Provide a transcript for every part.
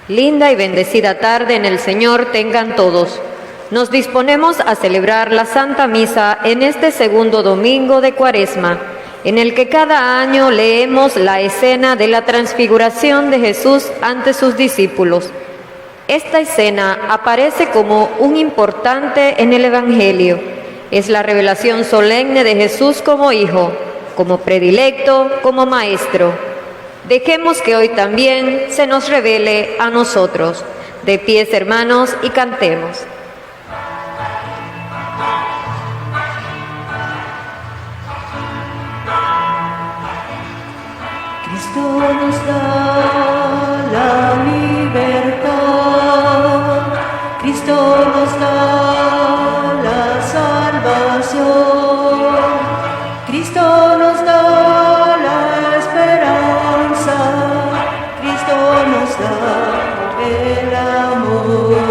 Linda y bendecida tarde en el Señor tengan todos. Nos disponemos a celebrar la Santa Misa en este segundo domingo de Cuaresma, en el que cada año leemos la escena de la transfiguración de Jesús ante sus discípulos. Esta escena aparece como un importante en el Evangelio. Es la revelación solemne de Jesús como Hijo, como predilecto, como Maestro. Dejemos que hoy también se nos revele a nosotros. De pies, hermanos, y cantemos. Cristo nos da la libertad, Cristo nos da la salvación, Cristo nos da la esperanza, Cristo nos da el amor,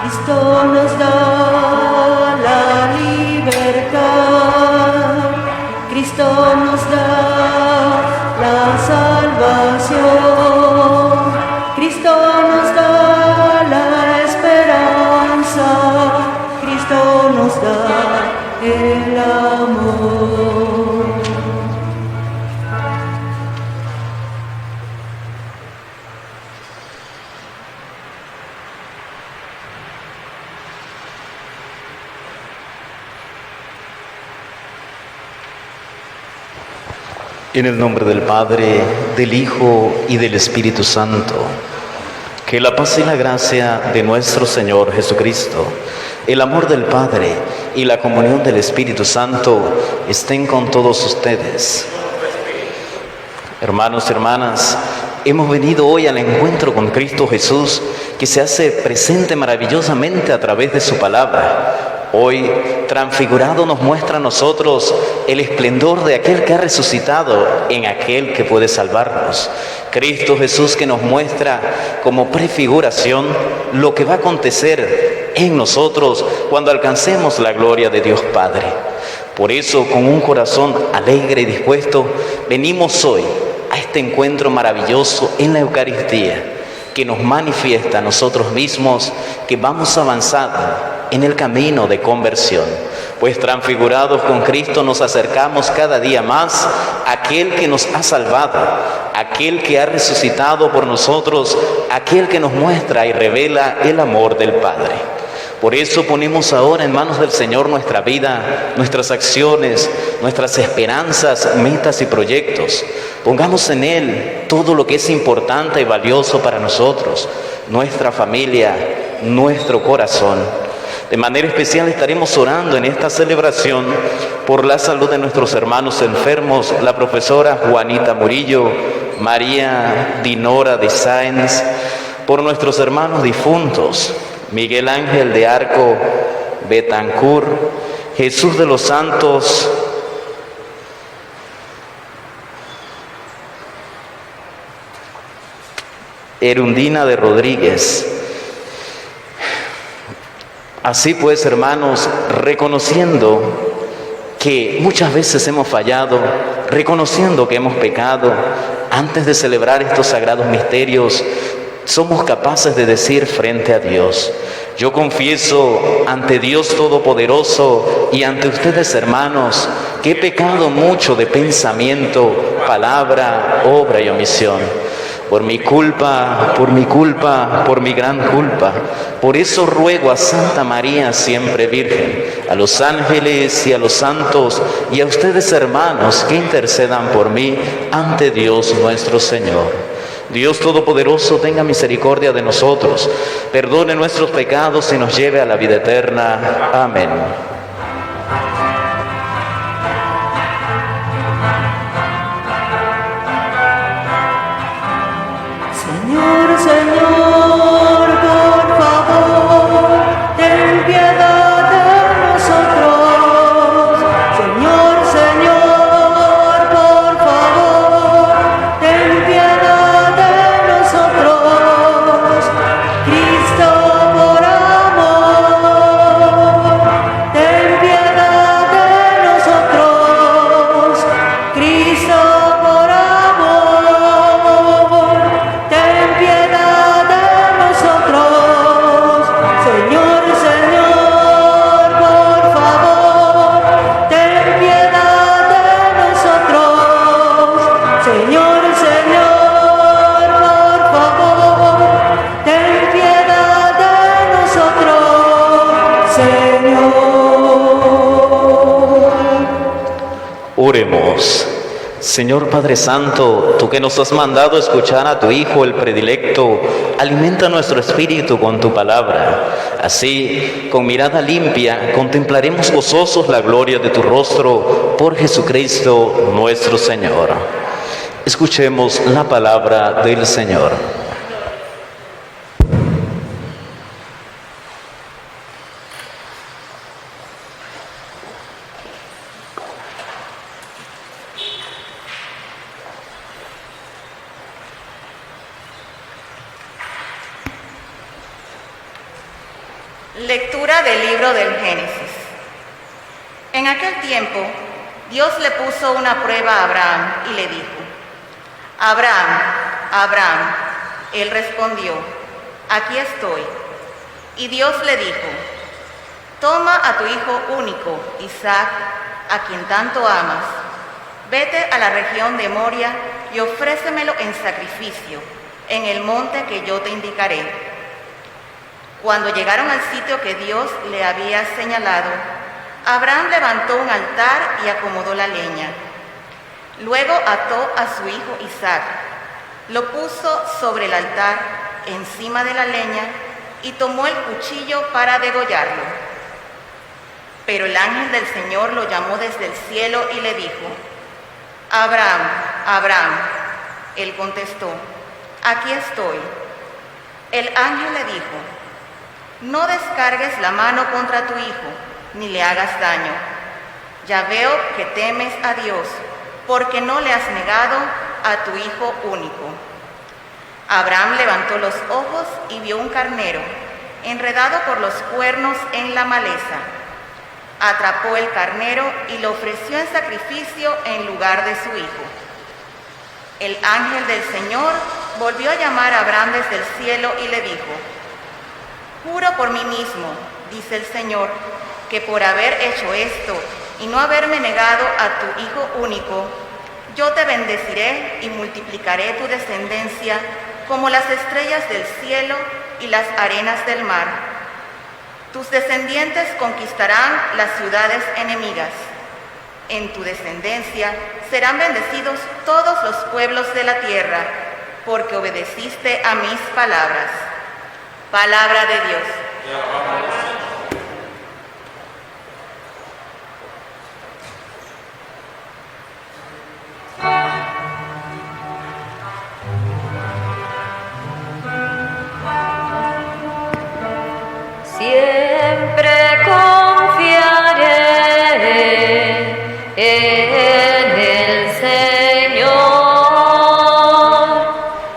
Cristo nos da la libertad, Cristo nos da la salvación, Cristo nos da la esperanza, Cristo nos da el amor. En el nombre del Padre, del Hijo y del Espíritu Santo, que la paz y la gracia de nuestro Señor Jesucristo, el amor del Padre y la comunión del Espíritu Santo estén con todos ustedes. Hermanos y hermanas, hemos venido hoy al encuentro con Cristo Jesús, que se hace presente maravillosamente a través de su palabra. Hoy, transfigurado, nos muestra a nosotros el esplendor de aquel que ha resucitado en aquel que puede salvarnos. Cristo Jesús, que nos muestra como prefiguración lo que va a acontecer en nosotros cuando alcancemos la gloria de Dios Padre. Por eso, con un corazón alegre y dispuesto, venimos hoy a este encuentro maravilloso en la Eucaristía, que nos manifiesta a nosotros mismos que vamos avanzando en el camino de conversión, pues transfigurados con Cristo nos acercamos cada día más a aquel que nos ha salvado, aquel que ha resucitado por nosotros, aquel que nos muestra y revela el amor del Padre. Por eso ponemos ahora en manos del Señor nuestra vida, nuestras acciones, nuestras esperanzas, metas y proyectos. Pongamos en Él todo lo que es importante y valioso para nosotros, nuestra familia, nuestro corazón. De manera especial estaremos orando en esta celebración por la salud de nuestros hermanos enfermos, la profesora Juanita Murillo, María Dinora de Sáenz, por nuestros hermanos difuntos, Miguel Ángel de Arco Betancur, Jesús de los Santos, Erundina de Rodríguez. Así pues, hermanos, reconociendo que muchas veces hemos fallado, reconociendo que hemos pecado, antes de celebrar estos sagrados misterios, somos capaces de decir frente a Dios: yo confieso ante Dios Todopoderoso y ante ustedes, hermanos, que he pecado mucho de pensamiento, palabra, obra y omisión. Por mi culpa, por mi gran culpa. Por eso ruego a Santa María, siempre Virgen, a los ángeles y a los santos, y a ustedes, hermanos, que intercedan por mí ante Dios nuestro Señor. Dios Todopoderoso tenga misericordia de nosotros, perdone nuestros pecados y nos lleve a la vida eterna. Amén. Señor, Señor, por favor, ten piedad de nosotros. Señor, Señor, por favor, ten piedad de nosotros. Cristo, por amor, ten Señor, Señor, por favor, ten piedad de nosotros, Señor. Oremos. Señor Padre Santo, tú que nos has mandado escuchar a tu Hijo el predilecto, alimenta nuestro espíritu con tu palabra. Así, con mirada limpia, contemplaremos gozosos la gloria de tu rostro por Jesucristo nuestro Señor. Escuchemos la palabra del Señor. Lectura del libro del Génesis. En aquel tiempo, Dios le puso una prueba a Abraham y le dijo: Abraham, Abraham. Él respondió: aquí estoy. Y Dios le dijo: toma a tu hijo único, Isaac, a quien tanto amas, vete a la región de Moria y ofrécemelo en sacrificio, en el monte que yo te indicaré. Cuando llegaron al sitio que Dios le había señalado, Abraham levantó un altar y acomodó la leña. Luego ató a su hijo Isaac, lo puso sobre el altar encima de la leña y tomó el cuchillo para degollarlo. Pero el ángel del Señor lo llamó desde el cielo y le dijo: Abraham, Abraham. Él contestó: aquí estoy. El ángel le dijo: no descargues la mano contra tu hijo, ni le hagas daño. Ya veo que temes a Dios, porque no le has negado a tu hijo único. Abraham levantó los ojos y vio un carnero, enredado por los cuernos en la maleza. Atrapó el carnero y lo ofreció en sacrificio en lugar de su hijo. El ángel del Señor volvió a llamar a Abraham desde el cielo y le dijo: juro por mí mismo, dice el Señor, que por haber hecho esto y no haberme negado a tu hijo único, yo te bendeciré y multiplicaré tu descendencia como las estrellas del cielo y las arenas del mar. Tus descendientes conquistarán las ciudades enemigas. En tu descendencia serán bendecidos todos los pueblos de la tierra, porque obedeciste a mis palabras. Palabra de Dios. Siempre confiaré en el Señor.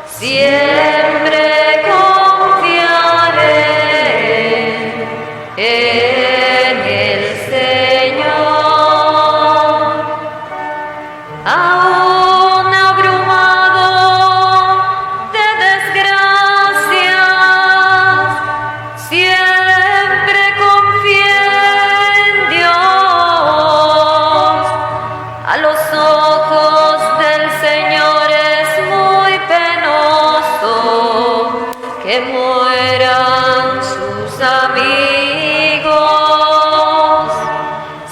Siempre confiaré en el Señor. Aún abrumado de desgracias, siempre confié en Dios. A los ojos del Señor es muy penoso que mueran sus amigos.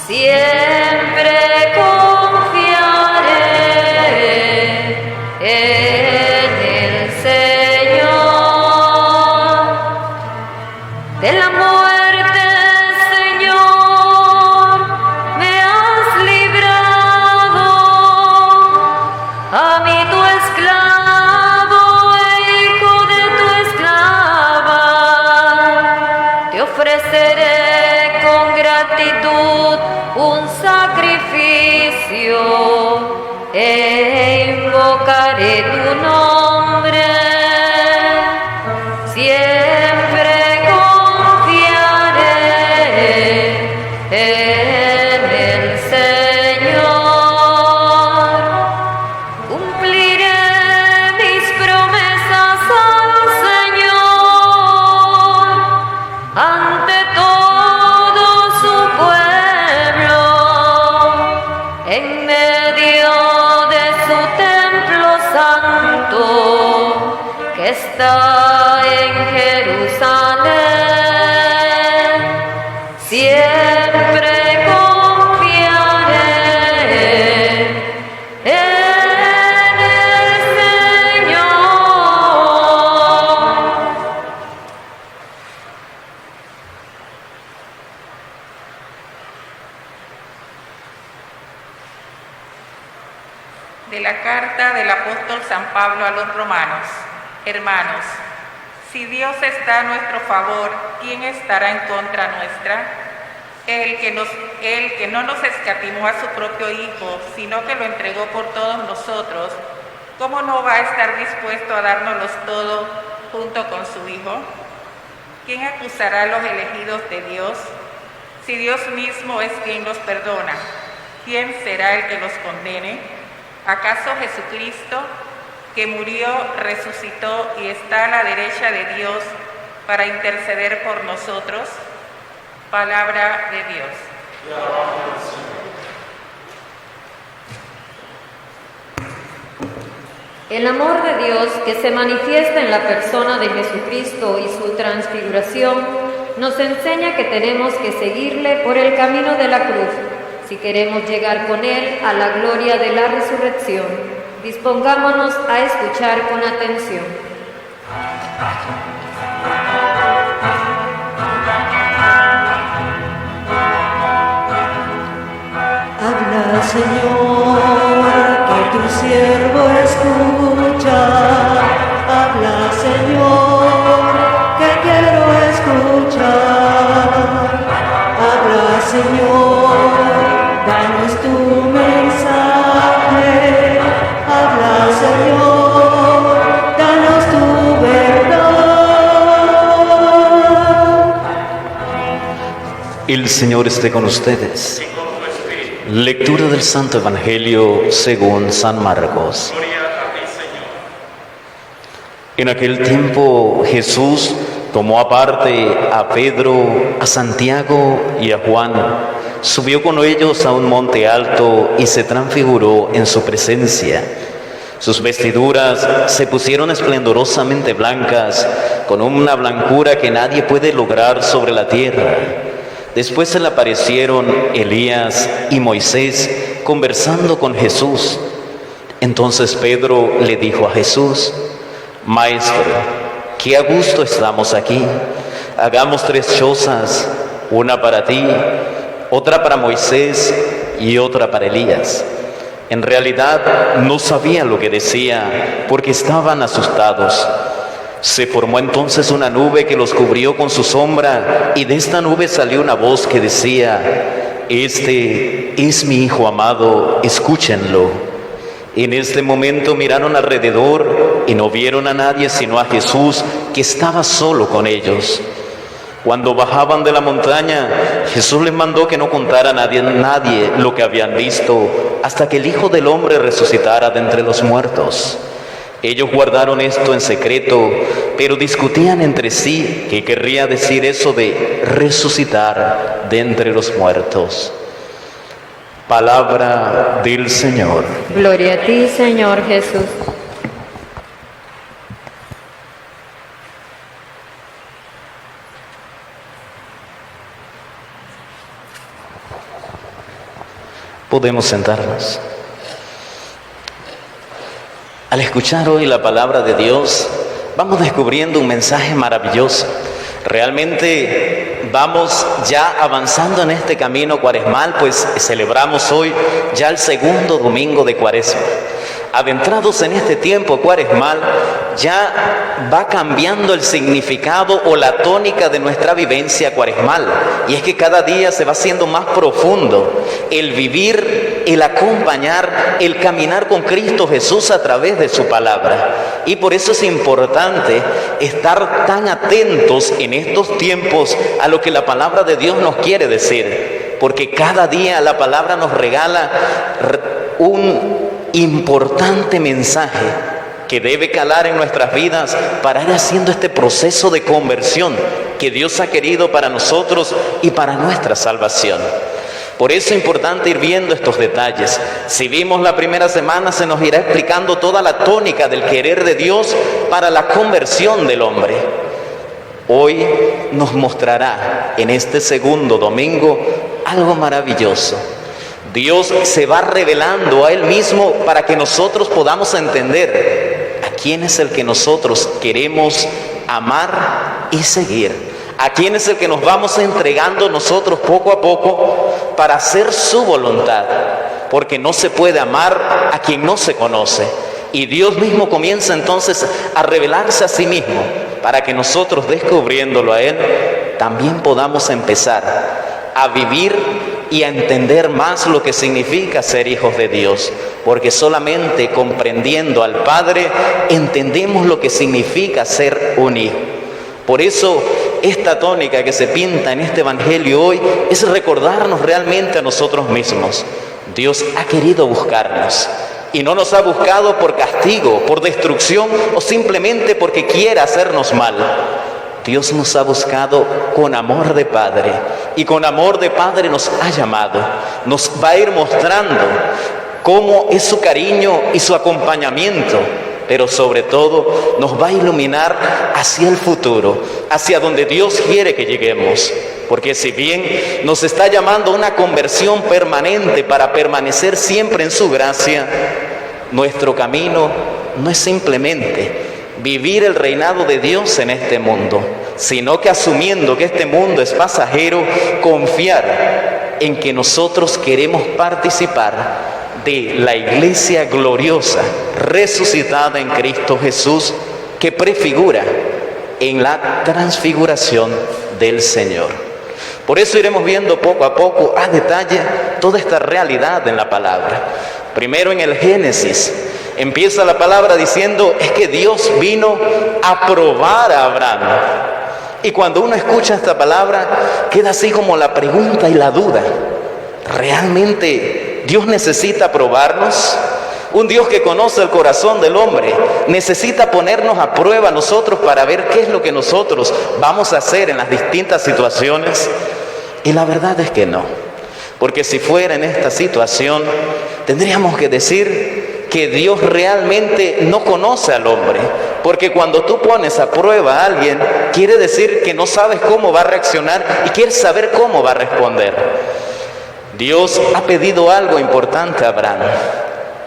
Siempre confiaré en el Señor. De la muerte, Señor, me has librado. A mí tu esclavo e hijo de tu esclava, te ofreceré con gratitud un sacrificio e invocaré tu nombre. Siempre confiaré en el Señor. Cumpliré mis promesas al Señor ante todo su pueblo, en medio de su templo está en Jerusalén. Siempre confiaré en el Señor. De la carta del apóstol San Pablo a los romanos. Hermanos, si Dios está a nuestro favor, ¿quién estará en contra nuestra? El que no nos escatimó a su propio Hijo, sino que lo entregó por todos nosotros, ¿cómo no va a estar dispuesto a dárnoslos todo junto con su Hijo? ¿Quién acusará a los elegidos de Dios? Si Dios mismo es quien los perdona, ¿quién será el que los condene? ¿Acaso Jesucristo, que murió, resucitó y está a la derecha de Dios para interceder por nosotros? Palabra de Dios. El amor de Dios que se manifiesta en la persona de Jesucristo y su transfiguración nos enseña que tenemos que seguirle por el camino de la cruz si queremos llegar con Él a la gloria de la resurrección. Dispongámonos a escuchar con atención. Habla, Señor, que tu siervo escucha. Habla, Señor, que quiero escuchar. Habla, Señor, danos tu mensaje. Habla, Señor, danos tu verdad. El Señor esté con ustedes. Lectura del Santo Evangelio según San Marcos. En aquel tiempo Jesús tomó aparte a Pedro, a Santiago y a Juan, subió con ellos a un monte alto y se transfiguró en su presencia. Sus vestiduras se pusieron esplendorosamente blancas, con una blancura que nadie puede lograr sobre la tierra. Después se le aparecieron Elías y Moisés conversando con Jesús. Entonces Pedro le dijo a Jesús: Maestro, qué a gusto estamos aquí. Hagamos 3 chozas, una para ti, otra para Moisés y otra para Elías. En realidad no sabían lo que decía porque estaban asustados. Se formó entonces una nube que los cubrió con su sombra, y de esta nube salió una voz que decía: Este es mi Hijo amado, escúchenlo. En este momento miraron alrededor y no vieron a nadie sino a Jesús, que estaba solo con ellos. Cuando bajaban de la montaña, Jesús les mandó que no contaran a nadie lo que habían visto, hasta que el Hijo del Hombre resucitara de entre los muertos. Ellos guardaron esto en secreto, pero discutían entre sí qué querría decir eso de resucitar de entre los muertos. Palabra del Señor. Gloria a ti, Señor Jesús. Podemos sentarnos. Al escuchar hoy la palabra de Dios, vamos descubriendo un mensaje maravilloso. Realmente vamos ya avanzando en este camino cuaresmal, pues celebramos hoy ya el segundo domingo de Cuaresma. Adentrados en este tiempo cuaresmal, ya va cambiando el significado o la tónica de nuestra vivencia cuaresmal. Y es que cada día se va haciendo más profundo el vivir, el acompañar, el caminar con Cristo Jesús a través de su palabra. Y por eso es importante estar tan atentos en estos tiempos a lo que la palabra de Dios nos quiere decir. Porque cada día la palabra nos regala un importante mensaje que debe calar en nuestras vidas para ir haciendo este proceso de conversión que Dios ha querido para nosotros y para nuestra salvación. Por eso es importante ir viendo estos detalles. Si vimos la primera semana, se nos irá explicando toda la tónica del querer de Dios para la conversión del hombre. Hoy nos mostrará en este segundo domingo algo maravilloso. Dios se va revelando a Él mismo para que nosotros podamos entender a quién es el que nosotros queremos amar y seguir. A quién es el que nos vamos entregando nosotros poco a poco para hacer su voluntad. Porque no se puede amar a quien no se conoce. Y Dios mismo comienza entonces a revelarse a sí mismo para que nosotros, descubriéndolo a Él, también podamos empezar a vivir y a entender más lo que significa ser hijos de Dios. Porque solamente comprendiendo al Padre entendemos lo que significa ser un hijo. Por eso, esta tónica que se pinta en este Evangelio hoy es recordarnos realmente a nosotros mismos. Dios ha querido buscarnos y no nos ha buscado por castigo, por destrucción o simplemente porque quiera hacernos mal. Dios nos ha buscado con amor de Padre y con amor de Padre nos ha llamado. Nos va a ir mostrando cómo es su cariño y su acompañamiento. Pero sobre todo nos va a iluminar hacia el futuro, hacia donde Dios quiere que lleguemos. Porque si bien nos está llamando a una conversión permanente para permanecer siempre en su gracia, nuestro camino no es simplemente vivir el reinado de Dios en este mundo, sino que asumiendo que este mundo es pasajero, confiar en que nosotros queremos participar de la iglesia gloriosa, resucitada en Cristo Jesús, que prefigura en la transfiguración del Señor. Por eso iremos viendo poco a poco, a detalle, toda esta realidad en la palabra. Primero en el Génesis, empieza la palabra diciendo, es que Dios vino a probar a Abraham. Y cuando uno escucha esta palabra, queda así como la pregunta y la duda. ¿Realmente Dios necesita probarnos? Un Dios que conoce el corazón del hombre necesita ponernos a prueba a nosotros para ver qué es lo que nosotros vamos a hacer en las distintas situaciones. Y la verdad es que no. Porque si fuera en esta situación, tendríamos que decir que Dios realmente no conoce al hombre. Porque cuando tú pones a prueba a alguien, quiere decir que no sabes cómo va a reaccionar y quieres saber cómo va a responder. Dios ha pedido algo importante a Abraham.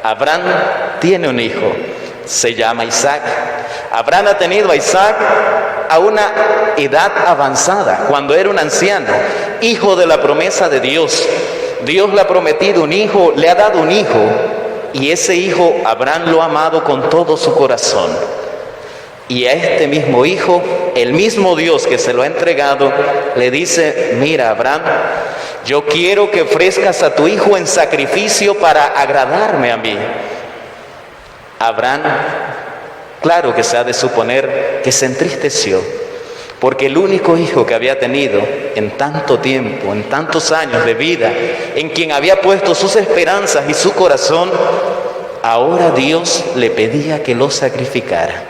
Abraham tiene un hijo, se llama Isaac. Abraham ha tenido a Isaac a una edad avanzada, cuando era un anciano, hijo de la promesa de Dios. Dios le ha prometido un hijo, le ha dado un hijo, y ese hijo Abraham lo ha amado con todo su corazón. Y a este mismo hijo, el mismo Dios que se lo ha entregado, le dice, mira Abraham, yo quiero que ofrezcas a tu hijo en sacrificio para agradarme a mí. Abraham, claro que se ha de suponer que se entristeció, porque el único hijo que había tenido en tanto tiempo, en tantos años de vida, en quien había puesto sus esperanzas y su corazón, ahora Dios le pedía que lo sacrificara.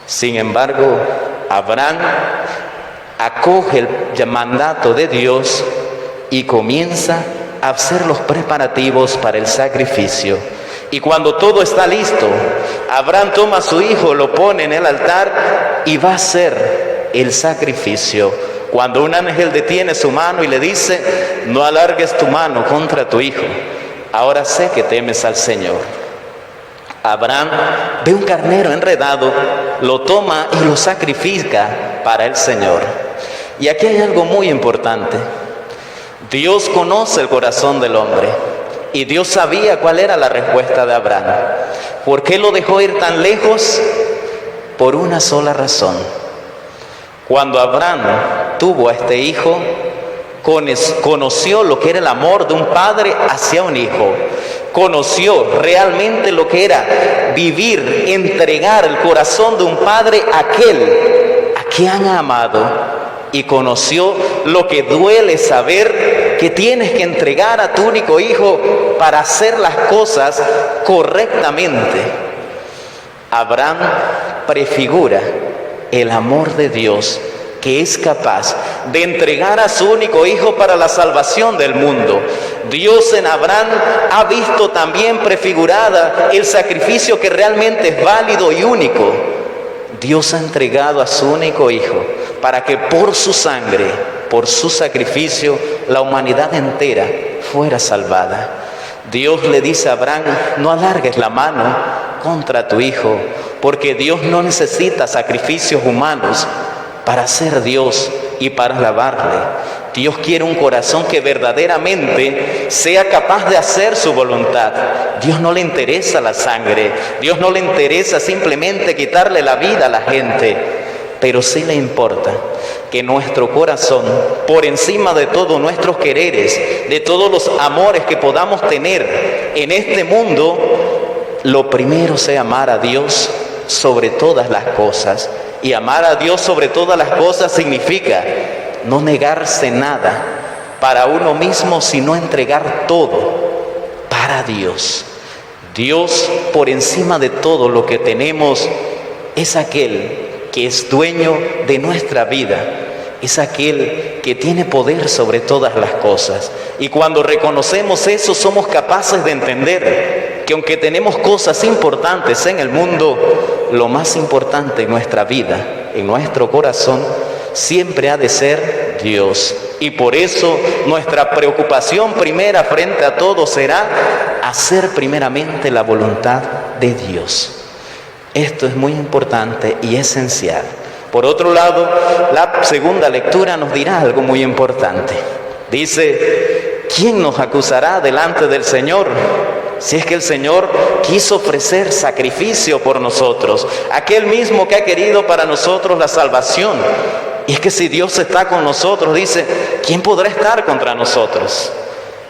Sin embargo, Abraham acoge el mandato de Dios y comienza a hacer los preparativos para el sacrificio. Y cuando todo está listo, Abraham toma a su hijo, lo pone en el altar y va a hacer el sacrificio. Cuando un ángel detiene su mano y le dice, no alargues tu mano contra tu hijo, ahora sé que temes al Señor. Abraham ve un carnero enredado, lo toma y lo sacrifica para el Señor. Y aquí hay algo muy importante. Dios conoce el corazón del hombre y Dios sabía cuál era la respuesta de Abraham. ¿Por qué lo dejó ir tan lejos? Por una sola razón. Cuando Abraham tuvo a este hijo, conoció lo que era el amor de un padre hacia un hijo. Conoció realmente lo que era vivir, entregar el corazón de un padre a aquel a quien ha amado. Y conoció lo que duele saber que tienes que entregar a tu único hijo para hacer las cosas correctamente. Abraham prefigura el amor de Dios que es capaz de entregar a su único Hijo para la salvación del mundo. Dios en Abraham ha visto también prefigurada el sacrificio que realmente es válido y único. Dios ha entregado a su único Hijo para que por su sangre, por su sacrificio, la humanidad entera fuera salvada. Dios le dice a Abraham: no alargues la mano contra tu hijo, porque Dios no necesita sacrificios humanos para ser Dios y para alabarle. Dios quiere un corazón que verdaderamente sea capaz de hacer su voluntad. Dios no le interesa la sangre, Dios no le interesa simplemente quitarle la vida a la gente, pero sí le importa que nuestro corazón, por encima de todos nuestros quereres, de todos los amores que podamos tener en este mundo, lo primero sea amar a Dios sobre todas las cosas. Y amar a Dios sobre todas las cosas significa no negarse nada para uno mismo, sino entregar todo para Dios. Dios, por encima de todo lo que tenemos, es aquel que es dueño de nuestra vida, es aquel que tiene poder sobre todas las cosas. Y cuando reconocemos eso, somos capaces de entender que aunque tenemos cosas importantes en el mundo, lo más importante en nuestra vida, en nuestro corazón, siempre ha de ser Dios. Y por eso nuestra preocupación primera frente a todo será hacer primeramente la voluntad de Dios. Esto es muy importante y esencial. Por otro lado, la segunda lectura nos dirá algo muy importante. Dice: ¿quién nos acusará delante del Señor? Si es que el Señor quiso ofrecer sacrificio por nosotros, aquel mismo que ha querido para nosotros la salvación. Y es que si Dios está con nosotros, dice, ¿quién podrá estar contra nosotros?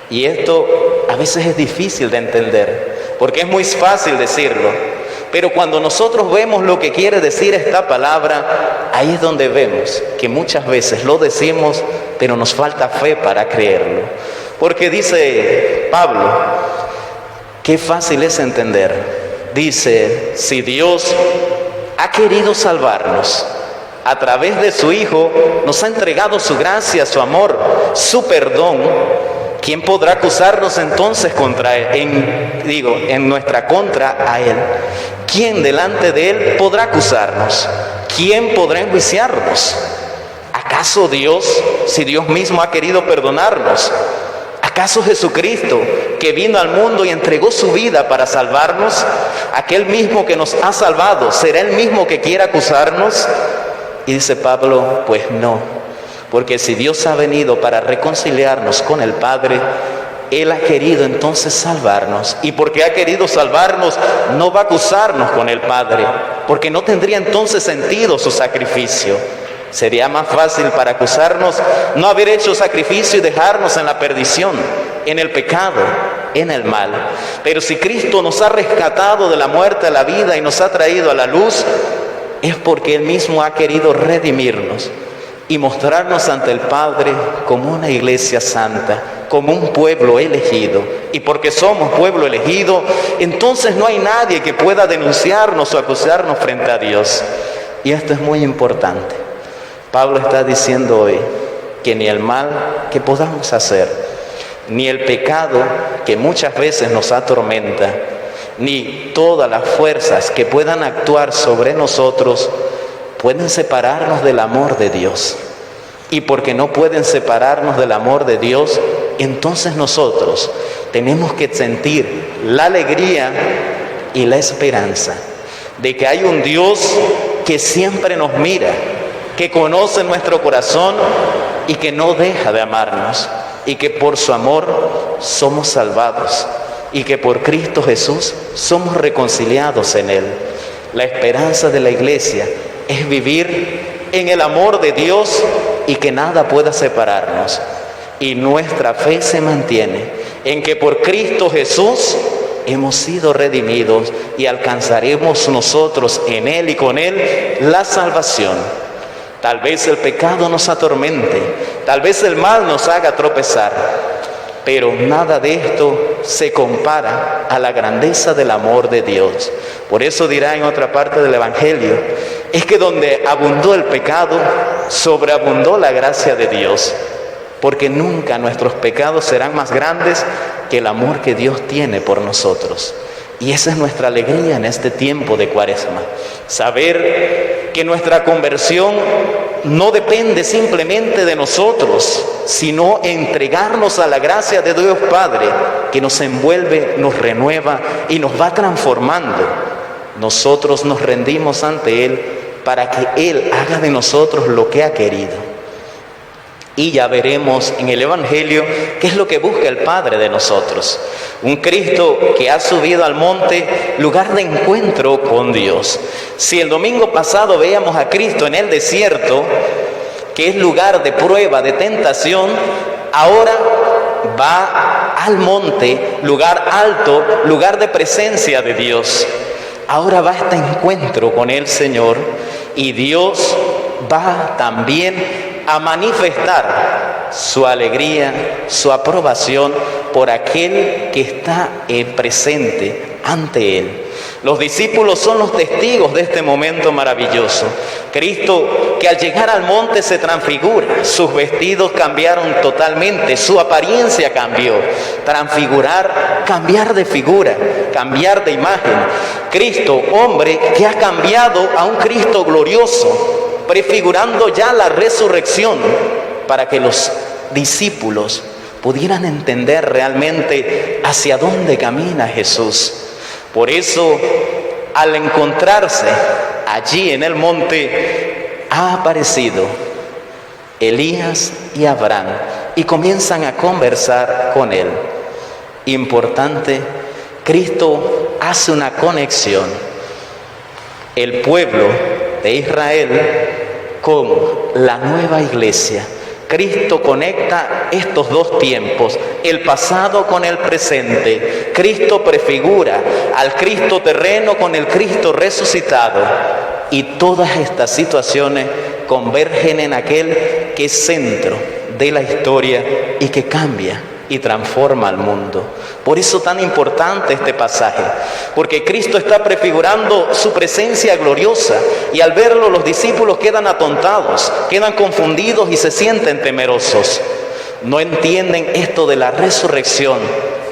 Y esto a veces es difícil de entender, porque es muy fácil decirlo. Pero cuando nosotros vemos lo que quiere decir esta palabra, ahí es donde vemos que muchas veces lo decimos, pero nos falta fe para creerlo. Porque dice Pablo, qué fácil es entender. Dice, si Dios ha querido salvarnos a través de su Hijo, nos ha entregado su gracia, su amor, su perdón, ¿quién podrá acusarnos entonces en nuestra contra a Él? ¿Quién delante de Él podrá acusarnos? ¿Quién podrá enjuiciarnos? ¿Acaso Dios, si Dios mismo ha querido perdonarnos? ¿Acaso Jesucristo, que vino al mundo y entregó su vida para salvarnos, aquel mismo que nos ha salvado, será el mismo que quiera acusarnos? Y dice Pablo, pues no, porque si Dios ha venido para reconciliarnos con el Padre, Él ha querido entonces salvarnos, y porque ha querido salvarnos, no va a acusarnos con el Padre, porque no tendría entonces sentido su sacrificio. Sería más fácil para acusarnos no haber hecho sacrificio y dejarnos en la perdición, en el pecado, en el mal. Pero si Cristo nos ha rescatado de la muerte a la vida y nos ha traído a la luz, es porque Él mismo ha querido redimirnos y mostrarnos ante el Padre como una iglesia santa, como un pueblo elegido. Y porque somos pueblo elegido, entonces no hay nadie que pueda denunciarnos o acusarnos frente a Dios. Y esto es muy importante. Pablo está diciendo hoy que ni el mal que podamos hacer, ni el pecado que muchas veces nos atormenta, ni todas las fuerzas que puedan actuar sobre nosotros pueden separarnos del amor de Dios. Y porque no pueden separarnos del amor de Dios, entonces nosotros tenemos que sentir la alegría y la esperanza de que hay un Dios que siempre nos mira, que conoce nuestro corazón y que no deja de amarnos, y que por su amor somos salvados, y que por Cristo Jesús somos reconciliados en Él. La esperanza de la iglesia es vivir en el amor de Dios y que nada pueda separarnos. Y nuestra fe se mantiene en que por Cristo Jesús hemos sido redimidos y alcanzaremos nosotros en Él y con Él la salvación. Tal vez el pecado nos atormente, tal vez el mal nos haga tropezar, pero nada de esto se compara a la grandeza del amor de Dios. Por eso dirá en otra parte del Evangelio es que donde abundó el pecado, sobreabundó la gracia de Dios, porque nunca nuestros pecados serán más grandes que el amor que Dios tiene por nosotros. Y esa es nuestra alegría en este tiempo de Cuaresma, saber que nuestra conversión no depende simplemente de nosotros, sino entregarnos a la gracia de Dios Padre, que nos envuelve, nos renueva y nos va transformando. Nosotros nos rendimos ante Él para que Él haga de nosotros lo que ha querido. Y ya veremos en el Evangelio qué es lo que busca el Padre de nosotros. Un Cristo que ha subido al monte, lugar de encuentro con Dios. Si el domingo pasado veíamos a Cristo en el desierto, que es lugar de prueba, de tentación, ahora va al monte, lugar alto, lugar de presencia de Dios. Ahora va a este encuentro con el Señor, y Dios va también a manifestar su alegría, su aprobación por aquel que está presente ante Él. Los discípulos son los testigos de este momento maravilloso. Cristo, que al llegar al monte se transfigura, sus vestidos cambiaron totalmente, su apariencia cambió. Transfigurar, cambiar de figura, cambiar de imagen. Cristo, hombre, que ha cambiado a un Cristo glorioso, prefigurando ya la resurrección, para que los discípulos pudieran entender realmente hacia dónde camina Jesús. Por eso, al encontrarse allí en el monte, ha aparecido Elías y Abraham, y comienzan a conversar con él. Importante, Cristo hace una conexión. El pueblo de Israel con la nueva iglesia. Cristo conecta estos dos tiempos, el pasado con el presente. Cristo prefigura al Cristo terreno con el Cristo resucitado. Y todas estas situaciones convergen en aquel que es centro de la historia y que cambia y transforma al mundo. Por eso tan importante este pasaje, porque Cristo está prefigurando su presencia gloriosa, y al verlo los discípulos quedan atontados, quedan confundidos y se sienten temerosos. No entienden esto de la resurrección,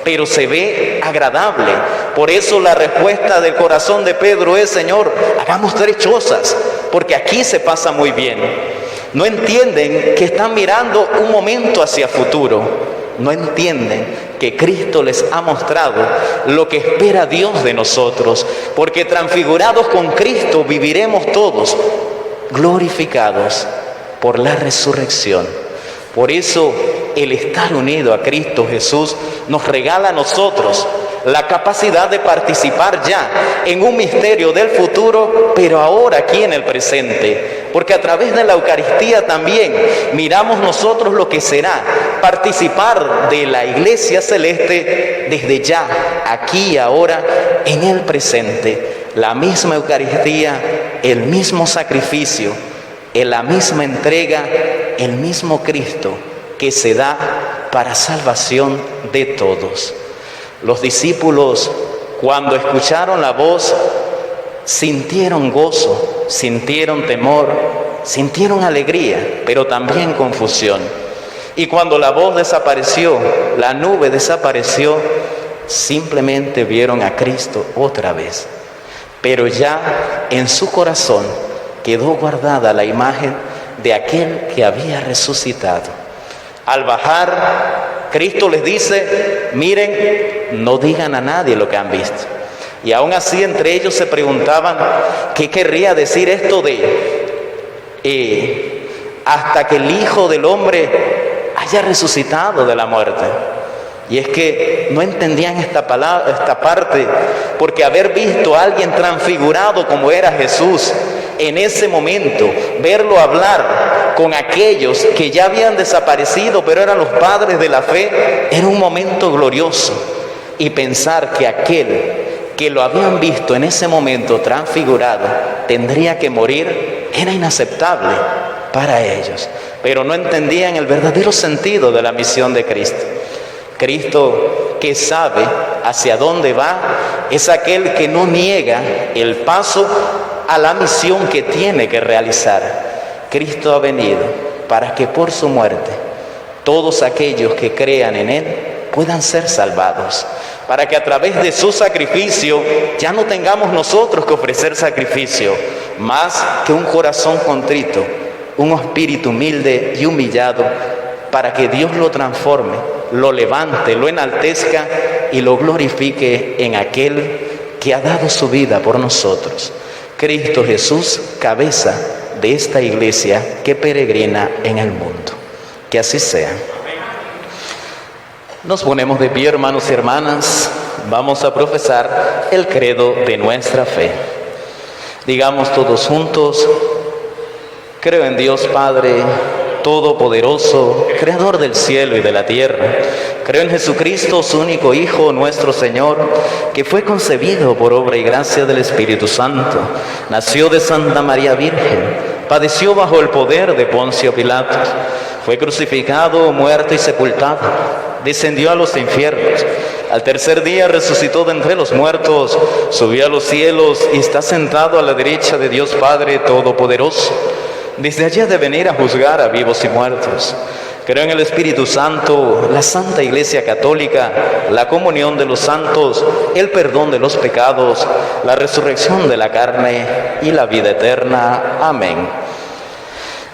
pero se ve agradable. Por eso la respuesta del corazón de Pedro es: Señor, hagamos 3 chozas, porque aquí se pasa muy bien. No entienden que están mirando un momento hacia futuro. No entienden que Cristo les ha mostrado lo que espera Dios de nosotros, porque transfigurados con Cristo viviremos todos glorificados por la resurrección. Por eso el estar unido a Cristo Jesús nos regala a nosotros la capacidad de participar ya en un misterio del futuro, pero ahora aquí en el presente, porque a través de la Eucaristía también miramos nosotros lo que será participar de la Iglesia Celeste desde ya, aquí y ahora, en el presente. La misma Eucaristía, el mismo sacrificio, en la misma entrega, el mismo Cristo que se da para salvación de todos. Los discípulos, cuando escucharon la voz, sintieron gozo, sintieron temor, sintieron alegría, pero también confusión. Y cuando la voz desapareció, la nube desapareció, simplemente vieron a Cristo otra vez. Pero ya en su corazón quedó guardada la imagen de aquel que había resucitado. Al bajar, Cristo les dice: miren, no digan a nadie lo que han visto. Y aún así entre ellos se preguntaban qué querría decir esto de hasta que el Hijo del Hombre haya resucitado de la muerte. Y es que no entendían esta parte, porque haber visto a alguien transfigurado como era Jesús, en ese momento, verlo hablar con aquellos que ya habían desaparecido, pero eran los padres de la fe, era un momento glorioso. Y pensar que aquel que lo habían visto en ese momento transfigurado tendría que morir, era inaceptable para ellos. Pero no entendían el verdadero sentido de la misión de Cristo. Cristo, que sabe hacia dónde va, es aquel que no niega el paso a la misión que tiene que realizar. Cristo ha venido para que por su muerte todos aquellos que crean en Él puedan ser salvados, para que a través de su sacrificio ya no tengamos nosotros que ofrecer sacrificio, más que un corazón contrito, un espíritu humilde y humillado, para que Dios lo transforme, lo levante, lo enaltezca y lo glorifique en aquel que ha dado su vida por nosotros. Cristo Jesús, cabeza de esta iglesia que peregrina en el mundo. Que así sea. Nos ponemos de pie, hermanos y hermanas. Vamos a profesar el credo de nuestra fe. Digamos todos juntos: creo en Dios Padre Todopoderoso, Creador del cielo y de la tierra. Creo en Jesucristo, su único Hijo, nuestro Señor, que fue concebido por obra y gracia del Espíritu Santo. Nació de Santa María Virgen, padeció bajo el poder de Poncio Pilato, fue crucificado, muerto y sepultado, descendió a los infiernos. Al tercer día resucitó de entre los muertos, subió a los cielos y está sentado a la derecha de Dios Padre Todopoderoso. Desde allí ha de venir a juzgar a vivos y muertos. Creo en el Espíritu Santo, la Santa Iglesia Católica, la comunión de los santos, el perdón de los pecados, la resurrección de la carne y la vida eterna. Amén.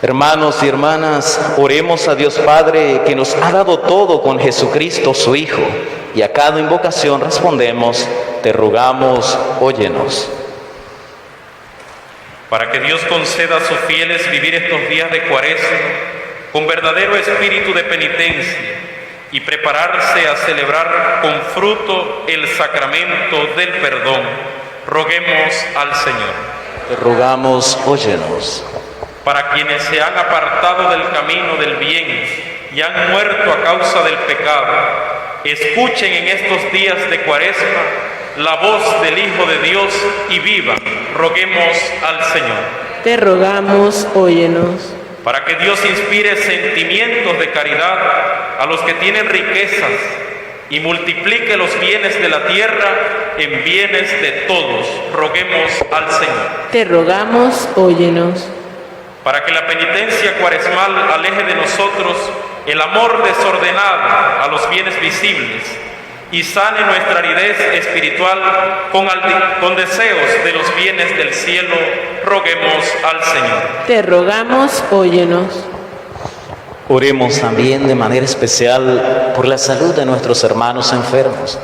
Hermanos y hermanas, oremos a Dios Padre, que nos ha dado todo con Jesucristo, su Hijo, y a cada invocación respondemos: te rogamos, óyenos. Para que Dios conceda a sus fieles vivir estos días de Cuaresma con verdadero espíritu de penitencia y prepararse a celebrar con fruto el sacramento del perdón, roguemos al Señor. Te rogamos, óyenos. Para quienes se han apartado del camino del bien y han muerto a causa del pecado, escuchen en estos días de Cuaresma la voz del Hijo de Dios y vivan, roguemos al Señor. Te rogamos, óyenos. Para que Dios inspire sentimientos de caridad a los que tienen riquezas y multiplique los bienes de la tierra en bienes de todos, roguemos al Señor. Te rogamos, óyenos. Para que la penitencia cuaresmal aleje de nosotros el amor desordenado a los bienes visibles y sane nuestra aridez espiritual con deseos de los bienes del cielo, roguemos al Señor. Te rogamos, óyenos. Oremos también de manera especial por la salud de nuestros hermanos enfermos,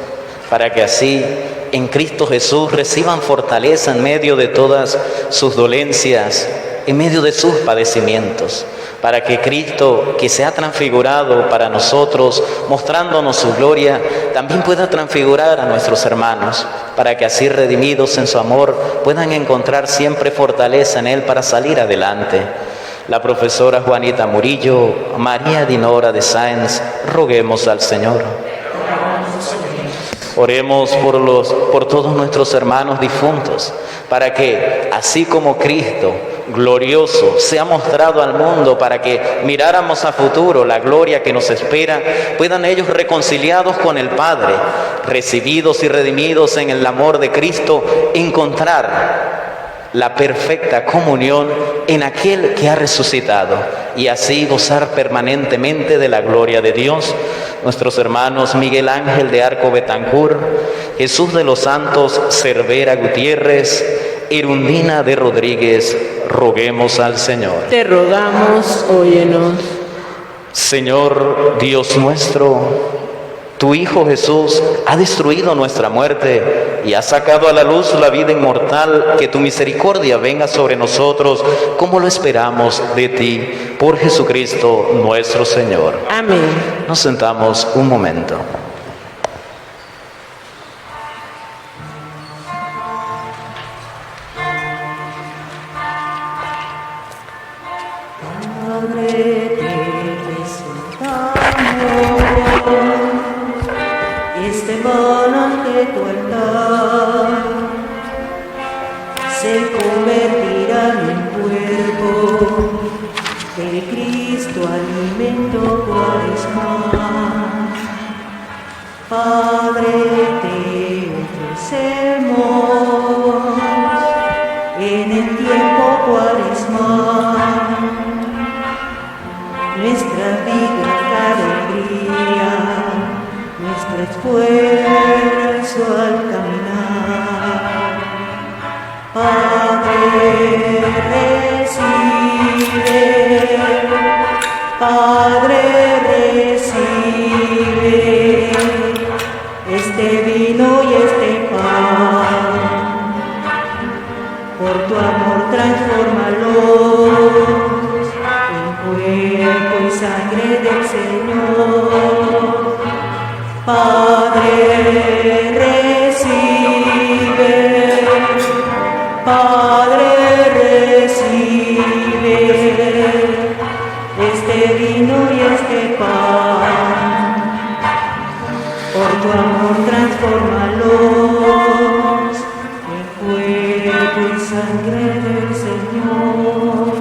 para que así en Cristo Jesús reciban fortaleza en medio de todas sus dolencias, en medio de sus padecimientos, para que Cristo, que se ha transfigurado para nosotros, mostrándonos su gloria, también pueda transfigurar a nuestros hermanos, para que así redimidos en su amor puedan encontrar siempre fortaleza en Él para salir adelante. La profesora Juanita Murillo, María Dinora de Sáenz, roguemos al Señor. Oremos por todos nuestros hermanos difuntos, para que, así como Cristo glorioso se ha mostrado al mundo, para que miráramos a futuro la gloria que nos espera, puedan ellos, reconciliados con el Padre, recibidos y redimidos en el amor de Cristo, encontrar la perfecta comunión en aquel que ha resucitado y así gozar permanentemente de la gloria de Dios. Nuestros hermanos Miguel Ángel de Arco Betancur, Jesús de los Santos Cervera Gutiérrez, Irundina de Rodríguez, roguemos al Señor. Te rogamos, óyenos. Señor Dios nuestro, tu Hijo Jesús ha destruido nuestra muerte y ha sacado a la luz la vida inmortal. Que tu misericordia venga sobre nosotros como lo esperamos de ti, por Jesucristo nuestro Señor. Amén. Nos sentamos un momento. Padre, te presentamos este pan ante tu altar, se convertirá en cuerpo de Cristo, alimento cuaresmal. Padre, recibe este vino y este pan. Por tu amor transfórmalos en cuerpo y sangre del Señor. Padre, recibe. Padre, recibe este vino y este pan. Por tu amor transfórmalos en cuerpo y sangre del Señor.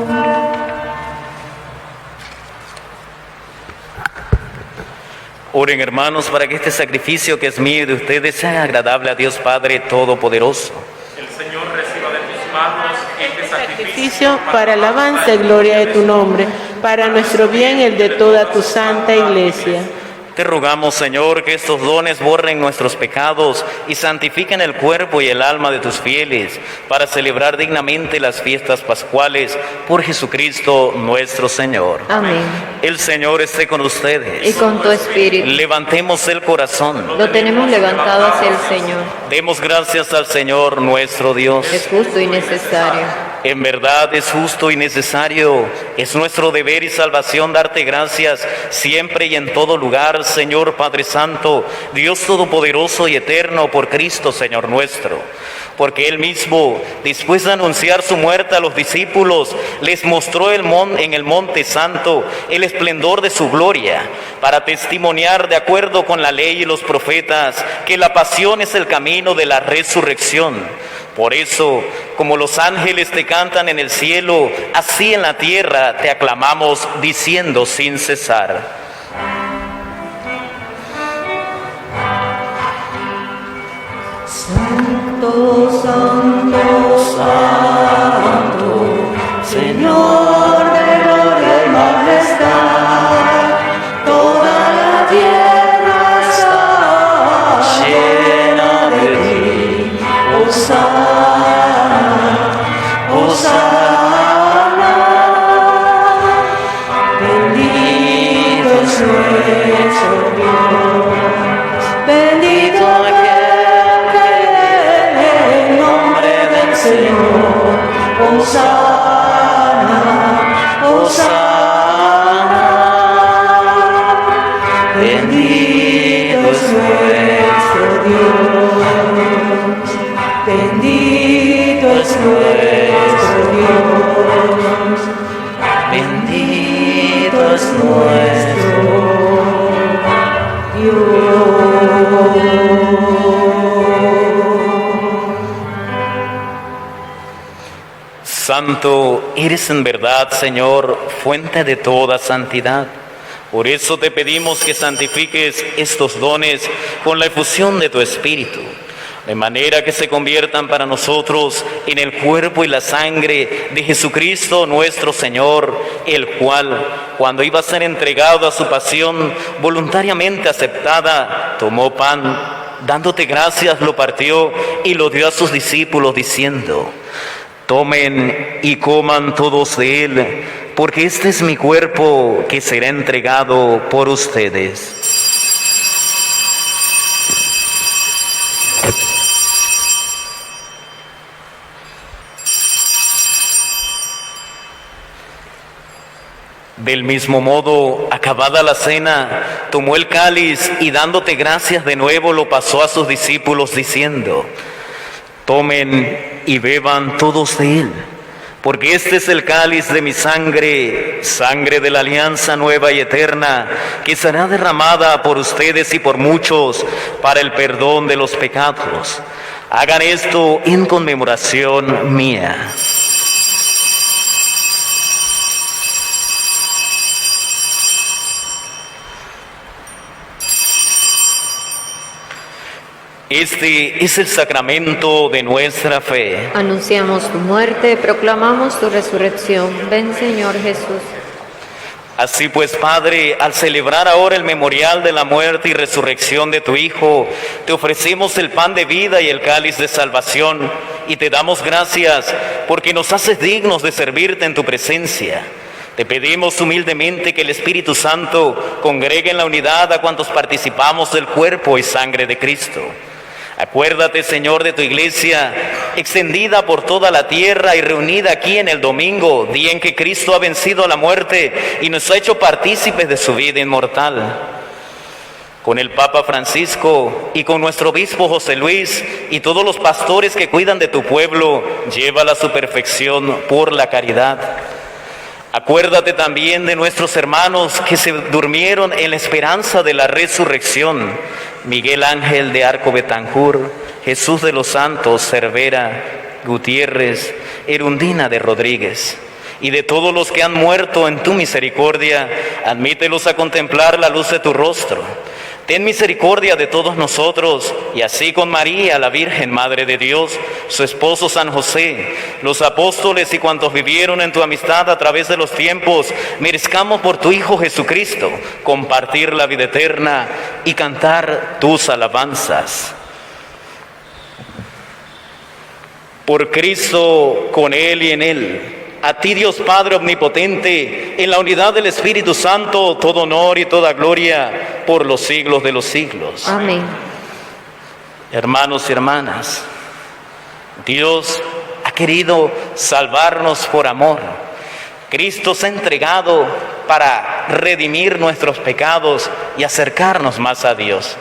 Oren, hermanos, para que este sacrificio que es mío y de ustedes sea agradable a Dios Padre Todopoderoso. El Señor reciba de tus manos este Sacrificio para alabanza y gloria de tu nombre, para nuestro bien y el de toda tu santa iglesia. Te rogamos, Señor, que estos dones borren nuestros pecados y santifiquen el cuerpo y el alma de tus fieles, para celebrar dignamente las fiestas pascuales por Jesucristo nuestro Señor. Amén. El Señor esté con ustedes. Y con tu espíritu. Levantemos el corazón. Lo tenemos levantado hacia el Señor. Demos gracias al Señor nuestro Dios. Es justo y necesario. En verdad es justo y necesario, es nuestro deber y salvación darte gracias siempre y en todo lugar, Señor Padre Santo, Dios Todopoderoso y Eterno, por Cristo, Señor nuestro. Porque Él mismo, después de anunciar su muerte a los discípulos, les mostró en el Monte Santo el esplendor de su gloria, para testimoniar de acuerdo con la ley y los profetas que la pasión es el camino de la resurrección. Por eso, como los ángeles te cantan en el cielo, así en la tierra te aclamamos diciendo sin cesar. Santo, santo, santo, Señor de gloria y majestad, toda la tierra está llena de ti. Hosana, Hosana, bendito es nuestro Dios, bendito el nombre del Señor. Hosana, Hosana, bendito es nuestro Dios, bendito es nuestro Dios, bendito es nuestro Santo eres en verdad, Señor, fuente de toda santidad. Por eso te pedimos que santifiques estos dones con la efusión de tu Espíritu, de manera que se conviertan para nosotros en el cuerpo y la sangre de Jesucristo nuestro Señor, el cual, cuando iba a ser entregado a su pasión voluntariamente aceptada, tomó pan, dándote gracias, lo partió y lo dio a sus discípulos, diciendo: tomen y coman todos de él, porque este es mi cuerpo que será entregado por ustedes. Del mismo modo, acabada la cena, tomó el cáliz y dándote gracias de nuevo lo pasó a sus discípulos diciendo: tomen y beban todos de él, porque este es el cáliz de mi sangre, sangre de la alianza nueva y eterna, que será derramada por ustedes y por muchos para el perdón de los pecados. Hagan esto en conmemoración mía. Este es el sacramento de nuestra fe. Anunciamos tu muerte, proclamamos tu resurrección. Ven, Señor Jesús. Así pues, Padre, al celebrar ahora el memorial de la muerte y resurrección de tu Hijo, te ofrecemos el pan de vida y el cáliz de salvación, y te damos gracias porque nos haces dignos de servirte en tu presencia. Te pedimos humildemente que el Espíritu Santo congregue en la unidad a cuantos participamos del cuerpo y sangre de Cristo. Acuérdate, Señor, de tu iglesia, extendida por toda la tierra y reunida aquí en el domingo, día en que Cristo ha vencido a la muerte y nos ha hecho partícipes de su vida inmortal. Con el Papa Francisco y con nuestro obispo José Luis y todos los pastores que cuidan de tu pueblo, llévala a su perfección por la caridad. Acuérdate también de nuestros hermanos que se durmieron en la esperanza de la resurrección: Miguel Ángel de Arco Betancur, Jesús de los Santos Cervera, Gutiérrez, Erundina de Rodríguez, y de todos los que han muerto en tu misericordia, admítelos a contemplar la luz de tu rostro. Ten misericordia de todos nosotros, y así con María, la Virgen Madre de Dios, su esposo San José, los apóstoles y cuantos vivieron en tu amistad a través de los tiempos, merezcamos por tu Hijo Jesucristo compartir la vida eterna y cantar tus alabanzas. Por Cristo, con Él y en Él, a ti, Dios Padre omnipotente, en la unidad del Espíritu Santo, todo honor y toda gloria por los siglos de los siglos. Amén. Hermanos y hermanas, Dios ha querido salvarnos por amor. Cristo se ha entregado para redimir nuestros pecados y acercarnos más a Dios.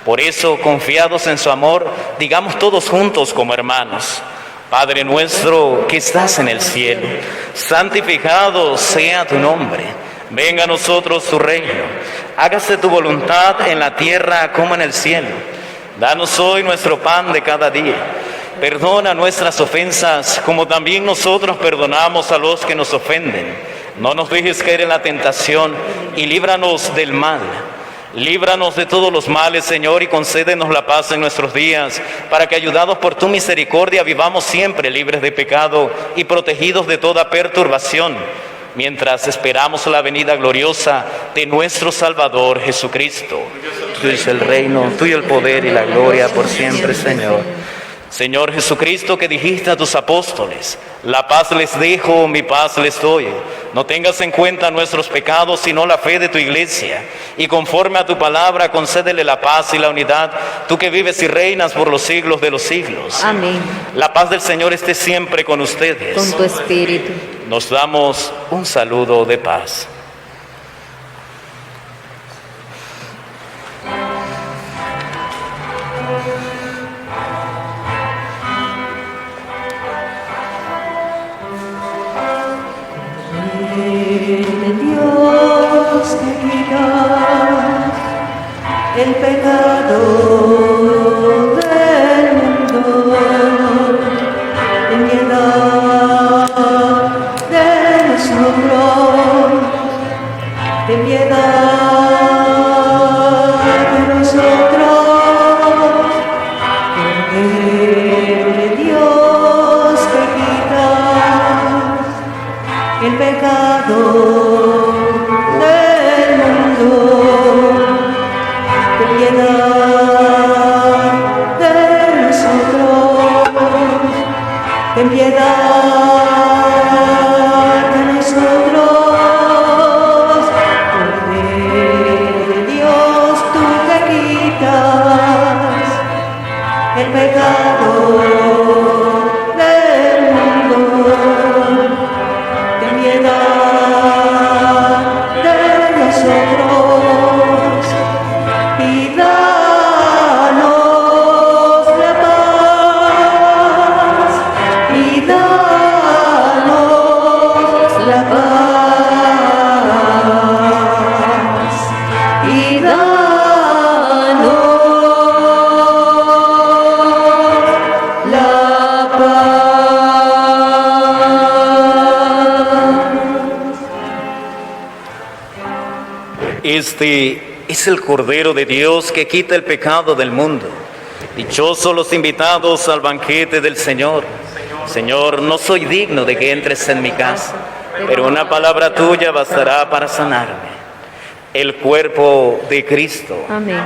Por eso, confiados en su amor, digamos todos juntos como hermanos: Padre nuestro que estás en el cielo, santificado sea tu nombre. Venga a nosotros tu reino. Hágase tu voluntad en la tierra como en el cielo. Danos hoy nuestro pan de cada día. Perdona nuestras ofensas como también nosotros perdonamos a los que nos ofenden. No nos dejes caer en la tentación y líbranos del mal. Líbranos de todos los males, Señor, y concédenos la paz en nuestros días, para que, ayudados por tu misericordia, vivamos siempre libres de pecado y protegidos de toda perturbación, mientras esperamos la venida gloriosa de nuestro Salvador Jesucristo. Tuyo es el reino, tuyo el poder y la gloria por siempre, Señor. Señor Jesucristo, que dijiste a tus apóstoles: la paz les dejo, mi paz les doy. No tengas en cuenta nuestros pecados, sino la fe de tu iglesia. Y conforme a tu palabra, concédele la paz y la unidad, tú que vives y reinas por los siglos de los siglos. Amén. La paz del Señor esté siempre con ustedes. Con tu espíritu. Nos damos un saludo de paz. Dios que quitas el pecado del mundo, ten piedad de nosotros, ten piedad de nosotros, porque Dios que quitas el pecado del mundo, ten piedad de nosotros, ten piedad de nosotros, porque Dios tú que quitas el pecado del mundo, ten piedad de nosotros y danos la paz, y danos la paz, y danos la Este es el Cordero de Dios que quita el pecado del mundo. Dichosos los invitados al banquete del Señor. Señor, no soy digno de que entres en mi casa, pero una palabra tuya bastará para sanarme. El cuerpo de Cristo. Amén.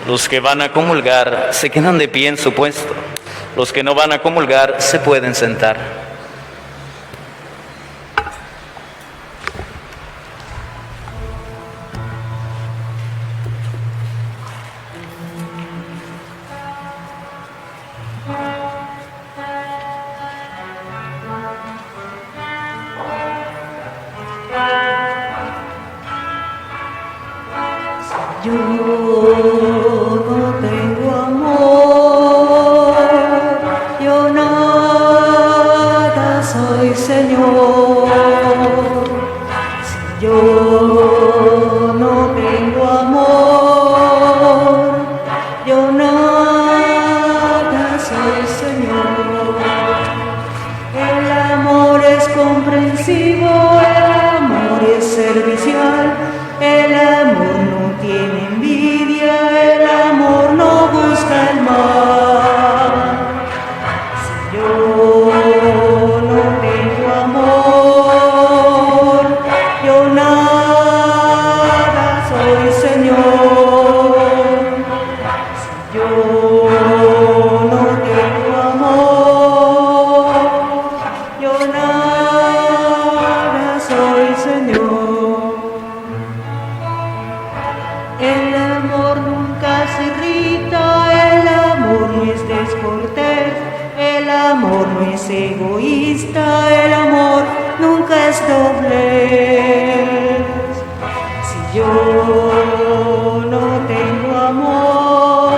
Los que van a comulgar se quedan de pie en su puesto. Los que no van a comulgar se pueden sentar. Yo no tengo amor, yo nada soy, Señor. Si yo no tengo amor, yo nada soy, Señor. El amor es comprensivo, el amor es servicial, el amor no tiene envidia, el amor no busca el mal. Si yo no tengo amor, yo nada soy, Señor. Si yo no tengo amor, yo nada soy, Señor. El amor nunca se irrita, el amor no es descortés, el amor no es egoísta, el amor nunca es doblez. Si yo no tengo amor,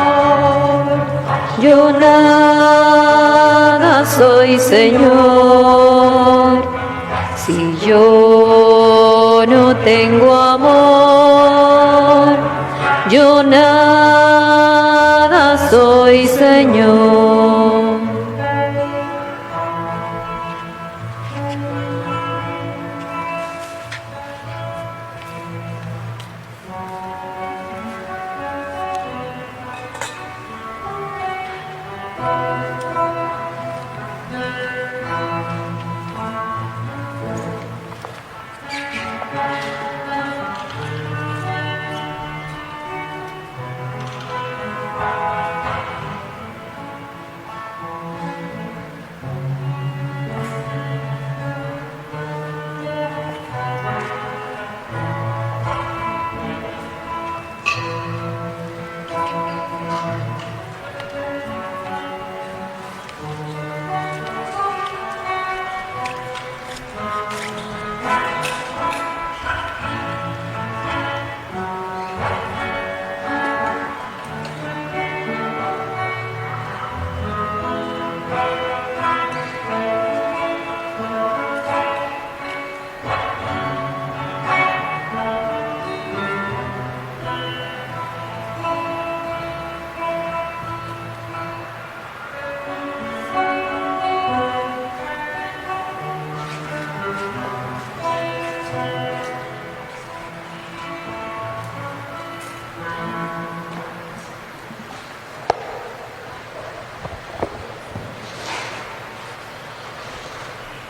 Yo nada soy, Señor, si yo no tengo amor. Yo nada soy, Señor.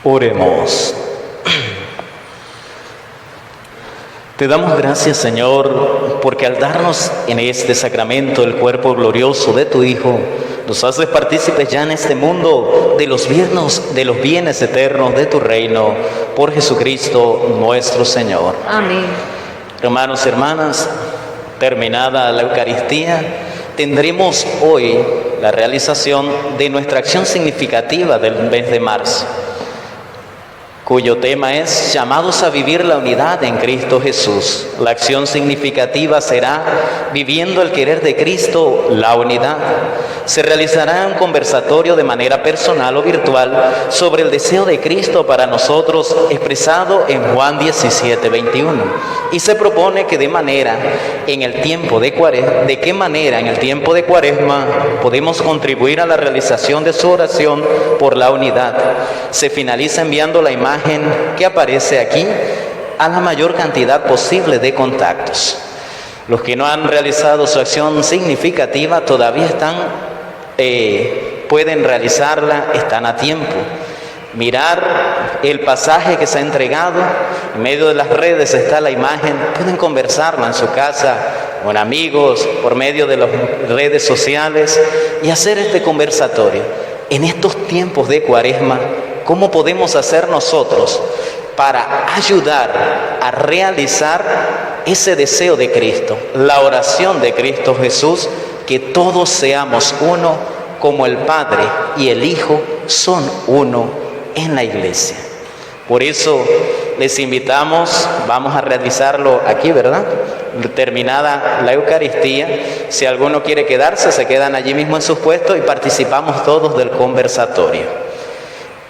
Oremos. Te damos gracias, Señor, porque al darnos en este sacramento el cuerpo glorioso de tu Hijo, nos haces partícipes ya en este mundo de los bienes eternos de tu reino, por Jesucristo nuestro Señor. Amén. Hermanos y hermanas, terminada la Eucaristía, tendremos hoy la realización de nuestra acción significativa del mes de marzo, cuyo tema es llamados a vivir la unidad en Cristo Jesús. La acción significativa será viviendo el querer de Cristo, la unidad. Se realizará un conversatorio de manera personal o virtual sobre el deseo de Cristo para nosotros expresado en Juan 17:21. Y se propone que de qué manera en el tiempo de Cuaresma podemos contribuir a la realización de su oración por la unidad. Se finaliza enviando la imagen que aparece aquí a la mayor cantidad posible de contactos. Los que no han realizado su acción significativa todavía pueden realizarla, están a tiempo. Mirar el pasaje que se ha entregado. En medio de las redes está la imagen. Pueden conversarlo en su casa, con amigos, por medio de las redes sociales y hacer este conversatorio. En estos tiempos de Cuaresma, ¿cómo podemos hacer nosotros para ayudar a realizar ese deseo de Cristo, la oración de Cristo Jesús, que todos seamos uno como el Padre y el Hijo son uno en la iglesia? Por eso les invitamos, vamos a realizarlo aquí, ¿verdad? Terminada la Eucaristía, si alguno quiere quedarse, se quedan allí mismo en sus puestos y participamos todos del conversatorio.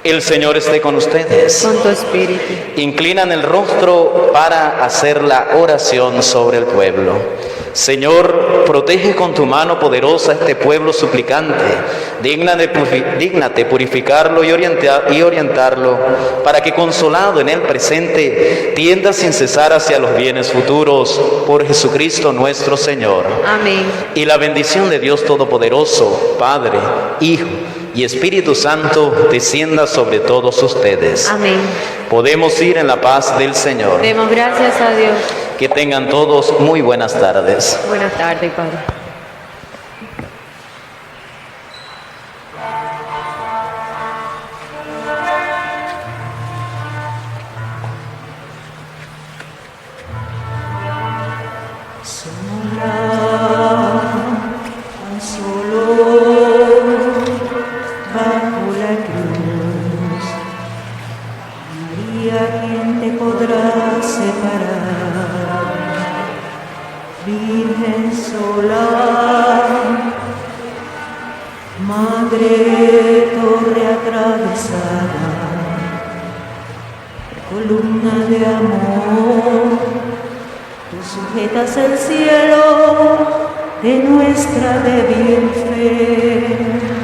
El Señor esté con ustedes. Con tu espíritu. Inclinan el rostro para hacer la oración sobre el pueblo. Señor, protege con tu mano poderosa a este pueblo suplicante. Dígnate purificarlo y orientarlo, para que, consolado en el presente, tienda sin cesar hacia los bienes futuros. Por Jesucristo nuestro Señor. Amén. Y la bendición de Dios Todopoderoso, Padre, Hijo y Espíritu Santo, descienda sobre todos ustedes. Amén. Podemos ir en la paz del Señor. Demos gracias a Dios. Que tengan todos muy buenas tardes. Buenas tardes, Padre. ¿Quién te podrá separar? Virgen sola, Madre, torre atravesada, columna de amor, tú sujetas el cielo de nuestra débil fe.